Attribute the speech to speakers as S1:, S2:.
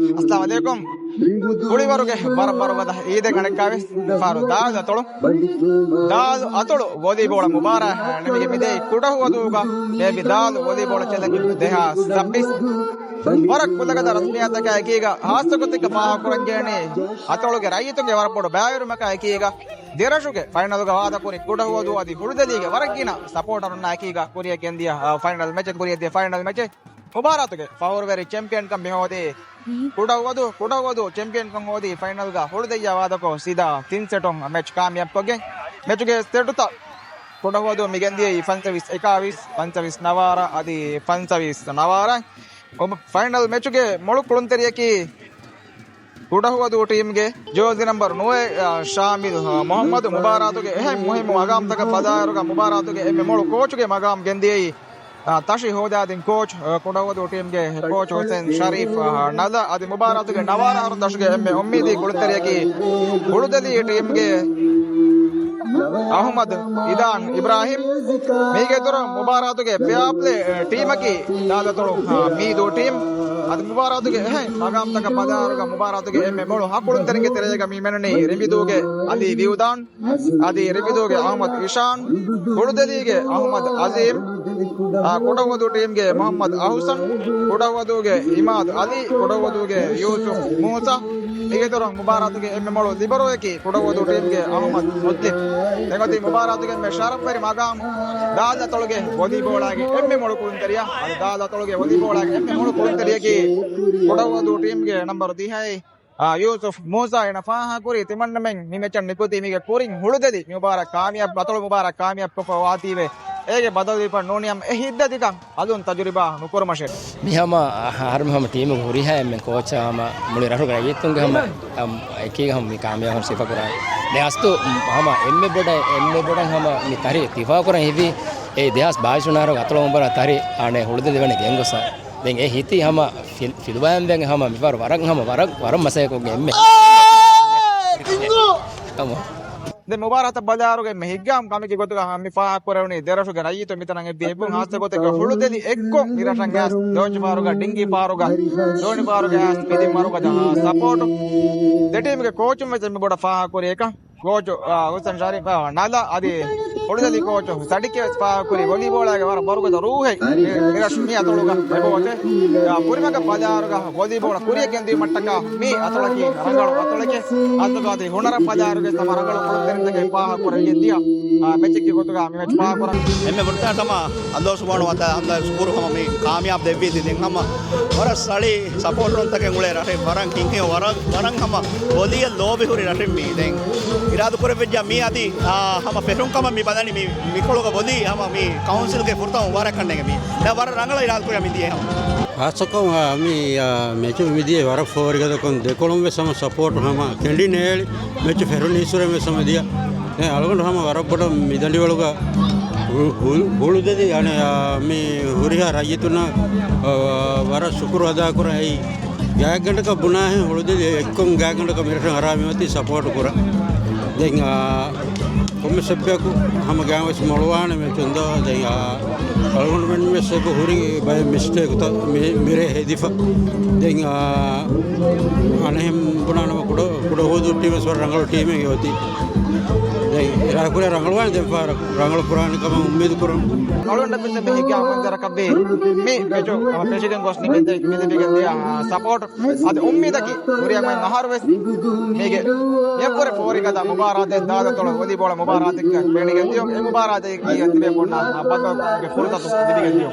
S1: Assalamualaikum. Kuli baruge baruga ide ganekkawe faru daal atolu volleyball mubarak nimige mide kudahu aduga debi daal volleyball challenge deha sabbis warak kulagada rasmiyataka ekiga haasagotika mahakurangene atoluge raitunge warpodu bayurumaka ekiga dirashuge final ga wada kuri kudahu adu adi hurudelige warakina support arunna ekiga kuriya kendia final match kuriya final match ಮುಬಾರತ್ಗೆ ಫಾರ್ವರಿ champion ಕಂ ಹೋದೆ ಕುಡವದು champion ಕಂ ಹೋದಿ final ಗ ಹುಳುದಯ್ಯ ವಾದಕೋ ಸೀದಾ 3 ಸೆಟೋಂ match ಕಾಮಯಾಬ್ ಪಗೆ match ಗೆ ಸೆಟುತಾ ಕುಡವದು ಮಿಗಂದಿ 25 ನವಾರ ಅದಿ 25 ನವಾರ final match ಗೆ ಮೊಳು ಕುಳುಂತರಿಯಕಿ ಕುಡವದು ಟೀಮ್ ಗೆ ಜೋಜಿ ನಂಬರ್ 9 ಶಾಮಿಲ್ ಮೊಹಮ್ಮದ್ ಮುಬಾರತ್ಗೆ ಎಹೆ ಮುಹಿಮ್ ಅಗಾಮ್ ತಕ ಬದಾರುಗ ಮುಬಾರತ್ಗೆ ಎಮ್ಮೆ ಮೊಳು ಕೋಚ್ ಗೆ ಮಗಾಮ್ ಗೆಂದಿ Tashi hoda adin coach Kodawadu team ge coach Hussein Sharif Nada adi Mubarak ge Nawara har dashge emme ummidi kultariyaki Kuludali team ge Ahmad Idan Ibrahim mege tor Mubarak ge Peaple team ki dada toro Mido team adi Mubarak ge magam taka padaruga Mubarak ge emme molu hakuluntaringe terega mi menani Remidu ge Ali Viudan adi Remidu ge Ahmad Ishan Kuludali ge Ahmad Azim ಕೊಡವದು ಟೀಮ್ಗೆ ಮೊಹಮ್ಮದ್ ಅಹುಸನ್ ಕೊಡವದುಗೆ ಇಮಾದ್ ಅಲಿ ಕೊಡವದುಗೆ ಯೂಸುಫ್ ಮೂಸಾ ಹೀಗೆ ತರ ಮುಬಾರತ್ಗೆ ಎಮ್ಮೆ ಮಳು ಲಿಬರೋಯಕಿ ಕೊಡವದು ಟೀಮ್ಗೆ Ahmed Muslim ತೆಗತಿ ಮುಬಾರತ್ಗೆ ಎಮ್ಮೆ ಶರಫರಿ ಮಗಾಮ್ ದಾದ ತೊಳಗೆ ಒದಿಬೋಳಾಗಿ ಎಮ್ಮೆ ಮಳು ಕುಳಿತರಿಯ ಅದು ದಾದ ತೊಳಗೆ ಒದಿಬೋಳಾಗಿ ಎಮ್ಮೆ ಮಳು ಕುಳಿತರಿಯಕಿ ಕೊಡವದು ಟೀಮ್ಗೆ ನಂಬರ್ ದಿಹೈ ಯೂಸುಫ್ ಮೂಸಾ ಎನ ಫಾಹಾ ಕುರಿ ತಿಮನ್ನಮೆಂಗ್ ನಿಮೆಚನ್ ನಿಕುತಿ ಮಿಗೆ ಕುರಿಂಗ್ ಹುಳುದದಿ ಮುಬಾರಕ್ ಕಾಮಿಯಾಬ್ ಅತಳು ಮುಬಾರಕ್ ಕಾಮಿಯಾಬ್ ಕೊಫ ವಾತಿವೆ ඒගේ බදවි ප නෝනියම් එහිද්දදිකම් අදුන් තජුරිබා නුකර මෂේ
S2: මිහම හරම හම ටීම හුරි है मैं कोच हम मुळे रहो गए तुंगे हम एकी हम कामयाब हम सिफा करा देहास तो हम एम्मे बोड हम मि तारी तिफा करा हेवी ए देहास बाजुनारो अतलो उंबर तारी आने हुळदे देवने गेंगोसा दें ए हिती हम फिलवाम देंगे हम मिवार वरक मसे को एम्मे कमो de mubarak badaruge mehigam kamiki gotuga hammi fa korewni derashuge rayito mitanange debun haste gotega huludeli ekko mirasanga doji paruga dingi paruga doni paruga pidi maruga support de team ge coach me jemme boda fa kore eka coach Hussein Sharif nala adi huludeli coach sadike fa kore volleyball age war baruga da ruhe mirashmi atoluga ebote purimaga badaruga volleyball kuriye kendi mattaka mi atolaki rangalu atolake atogadi honara badaruge tamarangalu kuluterintage paha korenge dia mechiki gotuga mi match paha kora emme burta tama Allah subhanahu wa taala amda skuru hama mi kamyab devvi din hama wara sali support ron take ngule rate warang kinke warang hama boliya lobe huri rate mi den iradu kore vejja mi adi hama perun kama mi badani mi kologa boli hama mi council ke furta warak kannege mi da war rangala iradu kore mi diye hama hasako mi match mi diye warak for gada kon dekolum ve sama support hama kendi neli match ferun isure me sama diya algondu hama warak boda midandi waluga ಹುಳುದದಿ ಅನೆ ಮೀ ಹುರಿಹ ರೈತನ ವರ ಶುಕ್ರ ಅದ ಕುರ I ಗ್ಯಾಗಂಡಕ ಬುನಾ ಹೆ ಹುಳುದದಿ ಎಕ್ಕಂ ಗ್ಯಾಗಂಡಕ ಮಿರಟ ಹರಾಮಿವತಿ support ಕುರ ದೆಂಗ ಒಮ್ಮೆ ಸಭ್ಯಕು ಹಮ ಗ್ಯಾವಸ್ ಮೊಳವಾಣ ಮೆ ಚಂದ ದೆಂಗ ಅಳಗೊಂಡ ಮೆನ್ ಮೆ ಸಕ ಹುರಿ ಬೈ ಮಿಸ್ಟೇಕ್ ತ ಮಿರೆ ಹೆದಿಫ ದೆಂಗ ಅನೆಹಂ ಬುನಾನ ಕುಡ ಹೋದು ಟೀಮ್ ಸ್ವರ Rangla team ಗೆವತಿ Rakure rangalwan de far rangal puran kama ummid kuran alon da pinne be ke amon dara kabbe me bejo ama president gosni bente mede be dia support ad ummidaki uriya mai naharwes mege yepore fori kada mubarak dada tolo wodi bola mubarak ke beni gendio e mubarak ke antibe ponna abba ke furta to dibi gendio